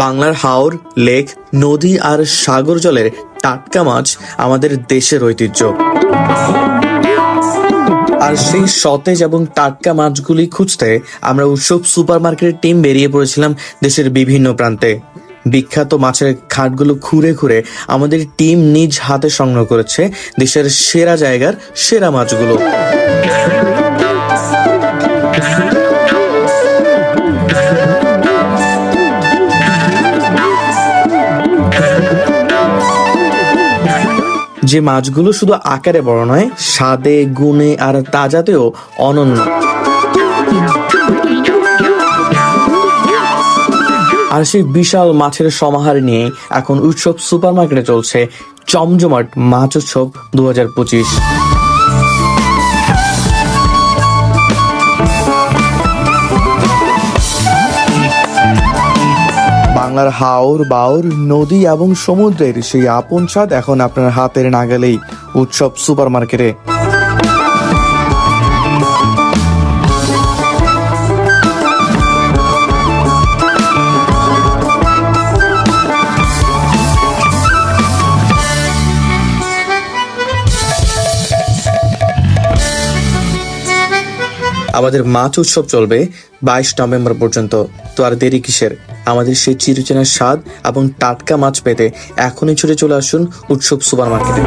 বাংলার হাওর, লেক, নদী আর সাগর জলের টাটকা মাছ আমাদের দেশের ঐতিহ্য। আর সেই সতেজ এবং টাটকা মাছগুলি খুঁজতে আমরা উৎসব সুপারমার্কেটের টিম বেরিয়ে পড়েছিলাম দেশের বিভিন্ন প্রান্তে। বিখ্যাত মাছের ঘাটগুলো খুঁড়ে খুঁড়ে আমাদের টিম নিজ হাতে সংগ্রহ করেছে দেশের সেরা জায়গার সেরা মাছগুলো। যে মাছগুলো শুধু আকারে বড় নয়, স্বাদে, গুণে আর তাজাতেও অনন্য। আর সেই বিশাল মাছের সমাহার নিয়ে এখন উৎসব সুপারমার্কেটে চলছে জমজমাট মাছ উৎসব 2025। বাংলার হাওর, বাওর, নদী এবং সমুদ্রের সেই আপন স্বাদ এখন আপনার হাতের নাগালেই উৎসব সুপারমার্কেটে। আমাদের মাছ উৎসব চলবে 22 নভেম্বর পর্যন্ত। তো আর দেরি কিসের? আমাদের সেই চিরচেনা স্বাদ এবং টাটকা মাছ পেতে এখনই ছুটে চলে আসুন উৎসব সুপারমার্কেটে।